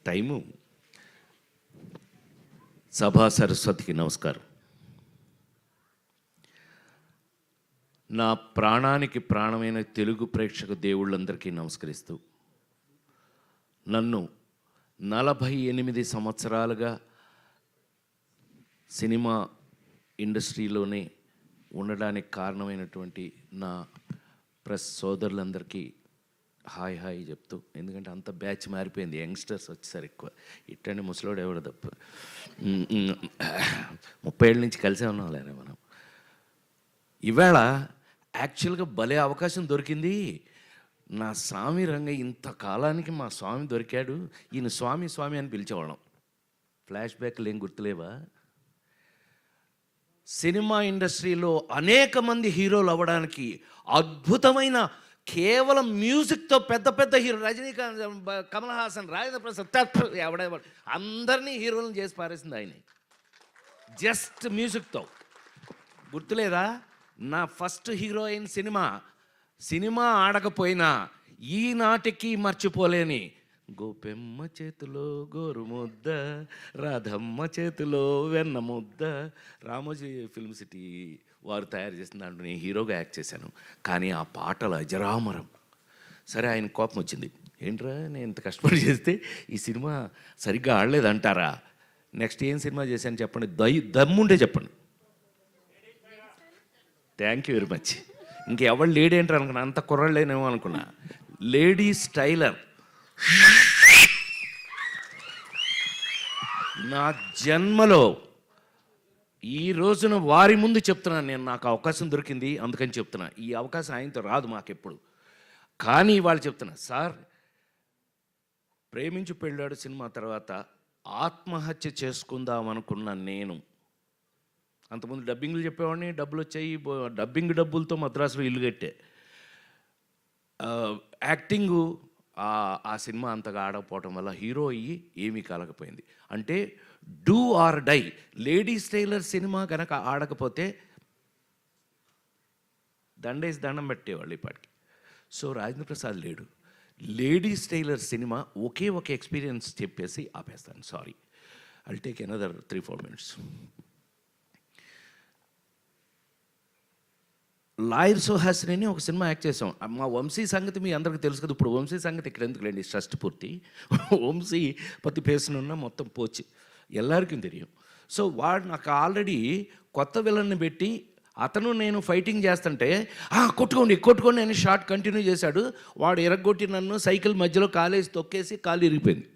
Time. సభా సరస్వతికి నమస్కారం. నా ప్రాణానికి ప్రాణమైన తెలుగు ప్రేక్షక దేవుళ్ళందరికీ నమస్కరిస్తూ, నన్ను 48 సంవత్సరాలుగా సినిమా ఇండస్ట్రీలోనే ఉండడానికి కారణమైనటువంటి నా ప్రెస్ సోదరులందరికీ హాయ్ హాయ్ చెప్తూ, ఎందుకంటే అంత బ్యాచ్ మారిపోయింది, యంగ్స్టర్స్ వచ్చేసారు ఎక్కువ. ఇట్టండి ముసలోడు ఎవడు తప్ప 30 ఏళ్ళ నుంచి కలిసే ఉన్నాం లేరా మనం. ఇవాళ యాక్చువల్గా భలే అవకాశం దొరికింది. నా స్వామి రంగ ఇంతకాలానికి మా స్వామి దొరికాడు. ఈయన స్వామి స్వామి అని పిలిచేవాళ్ళం. ఫ్లాష్ బ్యాక్లు ఏం గుర్తులేవా? సినిమా ఇండస్ట్రీలో అనేక మంది హీరోలు అవ్వడానికి అద్భుతమైన, కేవలం మ్యూజిక్తో పెద్ద పెద్ద హీరో రజనీకాంత్, కమల్ హాసన్, రాజేంద్ర ప్రసాద్ ఎవడెవడు అందరినీ హీరోలను చేసి పారేసింది ఆయన. జస్ట్ మ్యూజిక్తో. గుర్తులేదా? నా ఫస్ట్ హీరోయిన్ సినిమా ఆడకపోయినా ఈనాటికి మర్చిపోలేని గోపెమ్మ చేతిలో గోరుముద్ద, రాధమ్మ చేతిలో వెన్న ముద్ద, రామోజీ ఫిల్మ్ సిటీ వారు తయారు చేసిన దాంట్లో నేను హీరోగా యాక్ట్ చేశాను. కానీ ఆ పాటలు అజరామరం. సరే, ఆయన కోపం వచ్చింది. ఏంట్రా నేను ఇంత కష్టపడి చేస్తే ఈ సినిమా సరిగ్గా ఆడలేదంటారా? నెక్స్ట్ ఏం సినిమా చేశాను చెప్పండి, దమ్ముంటే చెప్పండి. Thank you very much. ఇంకెవరు లేడీ ఏంటారు అనుకున్నా, అంత కుర్రలేనేమో అనుకున్నా. Lady styler. నా జన్మలో ఈ రోజున వారి ముందు చెప్తున్నాను, నేను నాకు అవకాశం దొరికింది అందుకని చెప్తున్నా. ఈ అవకాశం ఆయనతో రాదు మాకెప్పుడు. కానీ వాళ్ళు చెప్తున్నా, సార్ ప్రేమించి పెళ్ళాడు సినిమా తర్వాత ఆత్మహత్య చేసుకుందాం అనుకున్నా నేను. అంతకుముందు డబ్బింగ్లు చెప్పేవాడిని, డబ్బులు వచ్చాయి, డబ్బింగ్ డబ్బులతో మద్రాసులో ఇల్లు కట్టే. యాక్టింగు ఆ సినిమా అంతగా ఆడకపోవటం వల్ల హీరో అయ్యి ఏమీ కలగపోయింది. అంటే do or die. Ladies tailor cinema కనుక ఆడకపోతే దండేసి దండం పెట్టేవాళ్ళు ఇప్పటికి. సో రాజేంద్ర ప్రసాద్ లేడు. లేడీస్ టైలర్ సినిమా ఒకే ఒక ఎక్స్పీరియన్స్ చెప్పేసి ఆపేస్తాను. Sorry, I'll take another 3-4 minutes. Lawyer Suhasini అని ఒక సినిమా యాక్ట్ చేసాం. మా వంశీ సంగతి మీ అందరికీ తెలుసు కదా. ఇప్పుడు వంశీ సంగతి ఇక్కడ ఎందుకు లేండి, షష్టి పూర్తి. వంశీ పత్తి పేసునున్న మొత్తం పోచి ఎల్లరికీ తెలియం. సో వాడు నాకు ఆల్రెడీ కొత్త విలన్ని పెట్టి అతను నేను ఫైటింగ్ చేస్తుంటే కొట్టుకోండి అని షార్ట్ కంటిన్యూ చేశాడు. వాడు ఎరగొట్టి నన్ను సైకిల్ మధ్యలో కాలేసి తొక్కేసి కాలు ఇరిగిపోయింది,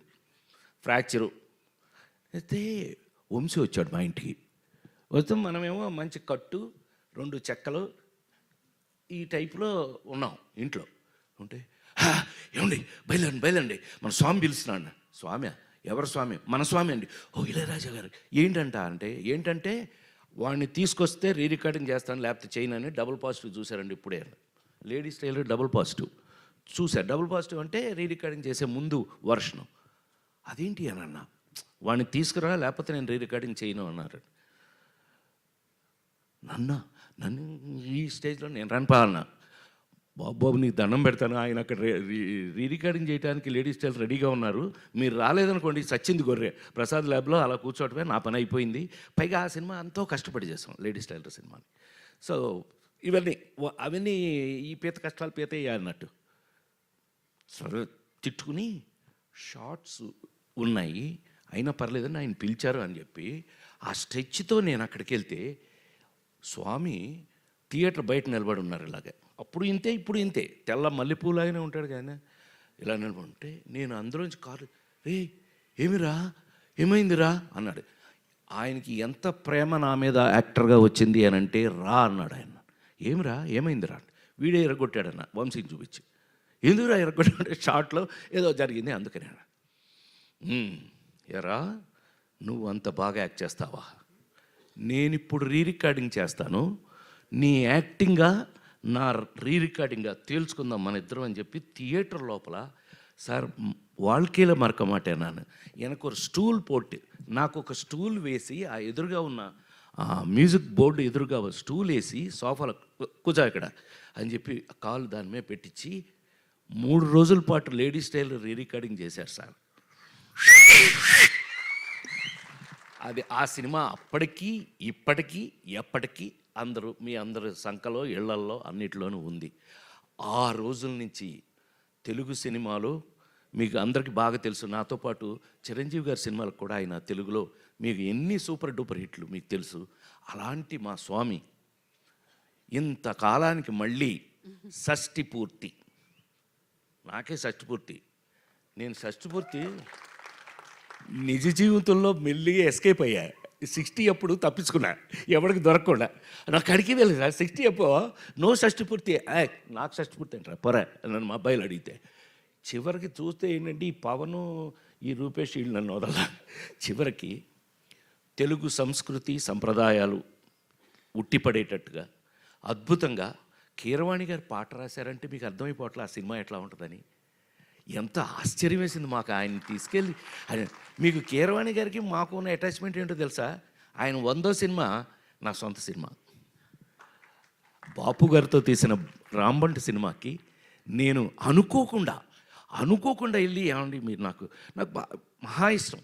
ఫ్రాక్చరు. అయితే వంశీ వచ్చాడు మా ఇంటికి. వస్తే మనమేమో మంచి కట్టు, 2 చెక్కలు ఈ టైప్లో ఉన్నాం ఇంట్లో ఉంటే, ఏమండి బయలండి మన స్వామి పిలుస్తున్నాడు. స్వామి? ఎవరు స్వామి? మన స్వామి అండి. ఓ ఇళయరాజా గారు. ఏంటంటే వాడిని తీసుకొస్తే రికార్డింగ్ చేస్తాను లేకపోతే చేయను అని డబుల్ పాజిటివ్ చూశారండి ఇప్పుడే. లేడీస్ టైలర్ డబుల్ పాజిటివ్ చూశారు. డబుల్ పాజిటివ్ అంటే రికార్డింగ్ చేసే ముందు వర్షను. అదేంటి అని అన్నా. వాడిని తీసుకురా లేకపోతే నేను రికార్డింగ్ చేయను అన్నారు. నన్ను ఈ స్టేజ్లో నేను రన్పాలన్నా. బాబు నీకు దండం పెడతాను, ఆయన అక్కడ రికార్డింగ్ చేయడానికి లేడీస్ టైలర్ రెడీగా ఉన్నారు, మీరు రాలేదనుకోండి సచ్చింది గొర్రె. ప్రసాద్ ల్యాబ్లో అలా కూర్చోవటమే నా పని అయిపోయింది. పైగా ఆ సినిమా ఎంతో కష్టపడి చేస్తాం, లేడీస్ టైలర్ సినిమాని. సో అవన్నీ ఈ పీత కష్టాలు పీత అన్నట్టు. సరే తిట్టుకుని షార్ట్స్ ఉన్నాయి అయినా పర్లేదని ఆయన పిలిచారు అని చెప్పి ఆ స్ట్రెచ్తో నేను అక్కడికి వెళ్తే స్వామి థియేటర్ బయట నిలబడి ఉన్నారు ఇలాగే. అప్పుడు ఇంతే ఇప్పుడు ఇంతే, తెల్ల మల్లెపూలాగానే ఉంటాడు కానీ ఇలా నిలబడి ఉంటే నేను అందులోంచి కారు, ఏమిరా ఏమైందిరా అన్నాడు. ఆయనకి ఎంత ప్రేమ నా మీద యాక్టర్గా వచ్చింది అని అంటే రా అన్నాడు ఆయన. ఏమిరా ఏమైందిరా? వీడే ఎరగొట్టాడన్న వంశీని చూపించి. ఎందుకురా ఎరగొట్టాడంటే షార్ట్లో ఏదో జరిగింది అందుకనే. ఎరా నువ్వు అంత బాగా యాక్ట్ చేస్తావా? నేను ఇప్పుడు రికార్డింగ్ చేస్తాను, నీ యాక్టింగ్గా నా రికార్డింగ్గా తేల్చుకుందాం మన ఇద్దరం అని చెప్పి థియేటర్ లోపల సార్ வாழ்க்கையில் மறக்க மாட்டேன் நான். எனக்கு ஒரு స్టూల్ పోట్టి నాకు ఒక స్టూల్ వేసి ఆ ఎదురుగా ఉన్న మ్యూజిక్ బోర్డు ఎదురుగా స్టూల్ వేసి సోఫాలో కూర్చో ఇక్కడ అని చెప్పి కాలు దాని మీద పెట్టించి 3 రోజుల పాటు లేడీస్ టైలర్ రీ రికార్డింగ్ చేశారు సార్. అది ఆ సినిమా అప్పటికీ ఇప్పటికీ ఎప్పటికీ మీ అందరి సంఖలో ఇళ్లల్లో అన్నిటిలోనూ ఉంది. ఆ రోజుల నుంచి తెలుగు సినిమాలో మీకు అందరికీ బాగా తెలుసు, నాతో పాటు చిరంజీవి గారి సినిమాలకు కూడా ఆయన తెలుగులో మీకు ఎన్ని సూపర్ డూపర్ హిట్లు మీకు తెలుసు. అలాంటి మా స్వామి ఇంతకాలానికి మళ్ళీ షష్ఠి పూర్తి, నాకే షష్ఠి పూర్తి, నేను షష్ఠి పూర్తి నిజ జీవితంలో మెల్లిగా ఎస్కేప్ అయ్యా. 60 అప్పుడు తప్పించుకున్నా, ఎవరికి దొరకకుండా. నాకు అడిగి వెళ్ళి సార్ 60 అప్పుడు నో షష్ఠి పూర్తి, నాకు షష్ఠి పూర్తి అంటారా పొరా నన్ను మా అబ్బాయిలు అడిగితే. చివరికి చూస్తే ఏంటంటే ఈ పవను ఈ రూపేష్ వీళ్ళు నన్ను వదల. చివరికి తెలుగు సంస్కృతి సంప్రదాయాలు ఉట్టిపడేటట్టుగా అద్భుతంగా కీరవాణి గారు పాట రాశారంటే మీకు అర్థమైపోవట్లే ఆ సినిమా ఎట్లా ఉంటుందని. ఎంత ఆశ్చర్యం వేసింది మాకు ఆయన తీసుకెళ్ళి. ఆయన మీకు కీరవాణి గారికి మాకు ఉన్న అటాచ్మెంట్ ఏంటో తెలుసా? ఆయన 100వ సినిమా నా సొంత సినిమా. బాపు గారితో తీసిన రాంబంటి సినిమాకి నేను అనుకోకుండా వెళ్ళి, ఏమండి మీరు నాకు మహా ఇష్టం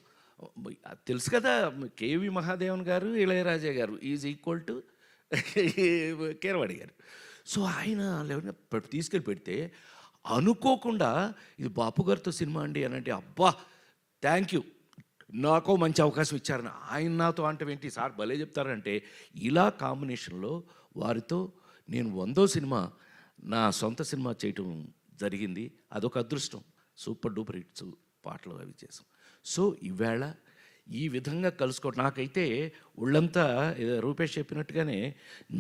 తెలుసు కదా, కేవి మహాదేవన్ గారు ఇళయరాజా గారు ఈజ్ ఈక్వల్ టు కీరవాణి గారు. సో ఆయన తీసుకెళ్ళి పెడితే అనుకోకుండా ఇది బాపు గారితో సినిమా అండి అని అంటే, అబ్బా థ్యాంక్ యూ, నాకో మంచి అవకాశం ఇచ్చారని. ఆయన నాతో అంటే ఏంటి సార్ భలే చెప్తారంటే, ఇలా కాంబినేషన్లో వారితో నేను 100వ సినిమా నా సొంత సినిమా చేయటం జరిగింది. అదొక అదృష్టం. సూపర్ డూపర్ హిట్స్ పాటలు అవి చేసాం. సో ఈవేళ ఈ విధంగా కలుసుకోవడం నాకైతే ఒళ్ళంతా రూపేష్ చెప్పినట్టుగానే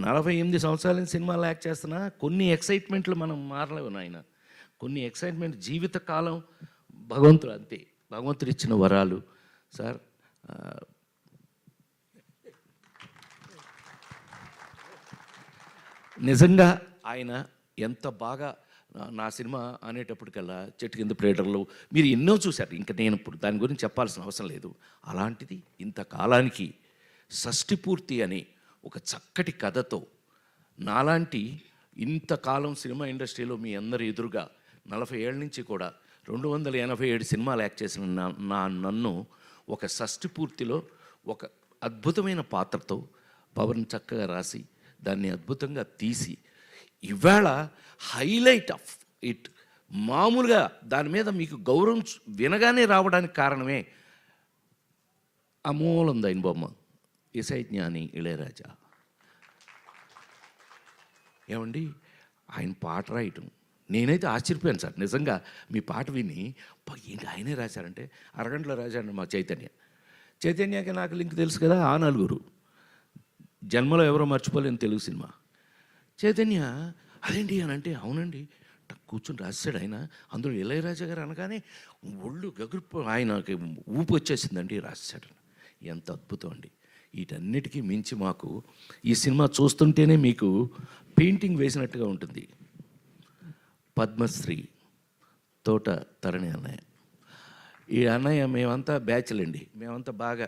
48 సంవత్సరాల సినిమాలు యాక్ట్ చేస్తున్నా కొన్ని ఎక్సైట్మెంట్లు మనం మారలేవు నాయన. కొన్ని ఎక్సైట్మెంట్ జీవితకాలం భగవంతుడు అంతే, భగవంతుడు ఇచ్చిన వరాలు సార్. నిజంగా ఆయన ఎంత బాగా నా సినిమా అనేటప్పటికల్లా చెట్టు కింద ప్రేటర్లు మీరు ఎన్నో చూశారు, ఇంకా నేను ఇప్పుడు దాని గురించి చెప్పాల్సిన అవసరం లేదు. అలాంటిది ఇంతకాలానికి షష్ఠి పూర్తి అని ఒక చక్కటి కథతో నాలాంటి ఇంతకాలం సినిమా ఇండస్ట్రీలో మీ అందరి ఎదురుగా 40 ఏళ్ళ నుంచి కూడా 287 సినిమాలు యాక్ట్ చేసిన నన్ను ఒక షష్ఠి పూర్తిలో ఒక అద్భుతమైన పాత్రతో పవన్ చక్కగా రాసి దాన్ని అద్భుతంగా తీసి ఇవాళ హైలైట్ ఆఫ్ ఇట్ మామూలుగా దాని మీద మీకు గౌరవం వినగానే రావడానికి కారణమే అమూలందైన బొమ్మ ఇసై జ్ఞాని ఇళయరాజా. ఏమండి ఆయన పాట రాయటం నేనైతే ఆశ్చర్యపోయాను సార్. నిజంగా మీ పాట విని ఏంటి ఆయనే రాశారంటే, అరగంటలో రాశాడు మా చైతన్యకి నాకు లింక్ తెలుసు కదా, ఆ నలుగురు జన్మలో ఎవరో మర్చిపోలేని తెలుగు సినిమా. చైతన్య అదేంటి అని అంటే, అవునండి కూర్చొని రాశాడు ఆయన. అందులో ఇళయరాజా గారు అనగానే ఒళ్ళు గగురు ఆయనకి ఊపు వచ్చేసిందండి, రాశాడు. ఎంత అద్భుతం అండి. వీటన్నిటికీ మించి మాకు ఈ సినిమా చూస్తుంటేనే మీకు పెయింటింగ్ వేసినట్టుగా ఉంటుంది. పద్మశ్రీ తోట తరణి అన్నయ్య, ఈ అన్నయ్య మేమంతా బ్యాచ్లండి, మేమంతా బాగా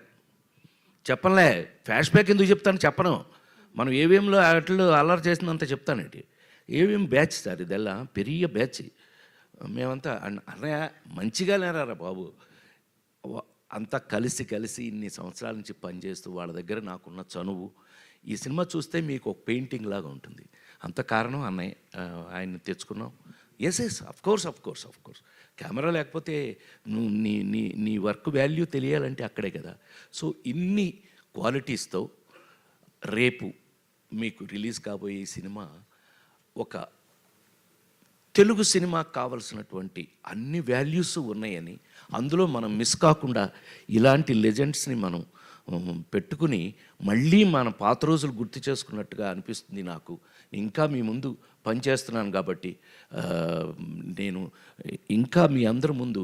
చెప్పనులే, ఫ్లాష్ బ్యాక్ ఎందుకు చెప్తాను చెప్పను, మనం ఏవిఎంలో అట్లు అల్లరి చేసినంత చెప్తానండి. ఏవిఎం బ్యాచ్ సార్, ఇదెల్లా పెరియ బ్యాచ్. మేమంతా అన్నయ్య మంచిగా లేరా బాబు, అంతా కలిసి ఇన్ని సంవత్సరాల నుంచి పనిచేస్తూ వాళ్ళ దగ్గర నాకున్న చనువు. ఈ సినిమా చూస్తే మీకు ఒక పెయింటింగ్ లాగా ఉంటుంది. అంత కారణం అన్నయ్య, ఆయన్ని తెచ్చుకున్నాం. ఎస్ అఫ్ కోర్స్ కెమెరా లేకపోతే నువ్వు నీ వర్క్ వాల్యూ తెలియాలంటే అక్కడే కదా. సో ఇన్ని క్వాలిటీస్తో రేపు మీకు రిలీజ్ కాబోయే ఈ సినిమా ఒక తెలుగు సినిమాకు కావలసినటువంటి అన్ని వాల్యూస్ ఉన్నాయని, అందులో మనం మిస్ కాకుండా ఇలాంటి లెజెండ్స్ని మనం పెట్టుకుని మళ్ళీ మన పాత రోజులు గుర్తు చేసుకున్నట్టుగా అనిపిస్తుంది నాకు. ఇంకా మీ ముందు పనిచేస్తున్నాను కాబట్టి నేను ఇంకా మీ అందరి ముందు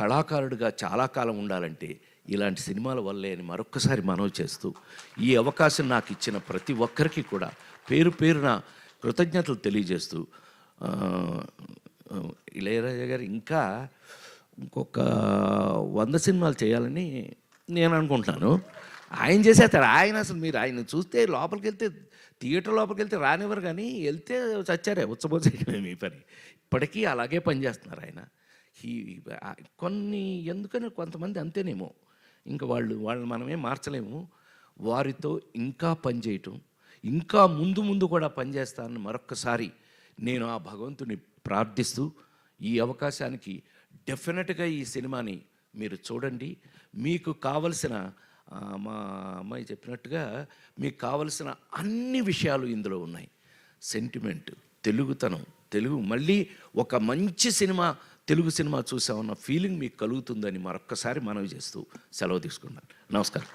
కళాకారుడిగా చాలా కాలం ఉండాలంటే ఇలాంటి సినిమాల వల్లే అని మరొక్కసారి మనవి చేస్తూ, ఈ అవకాశం నాకు ఇచ్చిన ప్రతి ఒక్కరికి కూడా పేరు పేరున కృతజ్ఞతలు తెలియజేస్తూ, ఇళయరాజా గారు ఇంకా ఇంకొక 100 సినిమాలు చేయాలని నేను అనుకుంటున్నాను. ఆయన చేసేస్తారు. ఆయన అసలు మీరు ఆయన చూస్తే లోపలికి వెళ్తే థియేటర్ లోపలికి వెళ్తే రానివ్వరు, కానీ వెళ్తే చచ్చారే ఉచ్చబోసేయడమే మీ పని. ఇప్పటికీ అలాగే పనిచేస్తున్నారు ఆయన. ఈ కొన్ని ఎందుకని కొంతమంది అంతేనేమో, ఇంకా వాళ్ళని మనమేం మార్చలేము. వారితో ఇంకా పనిచేయటం, ఇంకా ముందు ముందు కూడా పనిచేస్తానని మరొక్కసారి నేను ఆ భగవంతుని ప్రార్థిస్తూ, ఈ అవకాశానికి డెఫినెట్గా ఈ సినిమాని మీరు చూడండి. మీకు కావలసిన మా అమ్మాయి చెప్పినట్టుగా మీకు కావలసిన అన్ని విషయాలు ఇందులో ఉన్నాయి. సెంటిమెంట్, తెలుగుతనం, తెలుగు మళ్ళీ ఒక మంచి సినిమా, తెలుగు సినిమా చూసామన్న ఫీలింగ్ మీకు కలుగుతుందని మరొక్కసారి మనవి చేస్తూ సెలవు తీసుకున్నాను. నమస్కారం.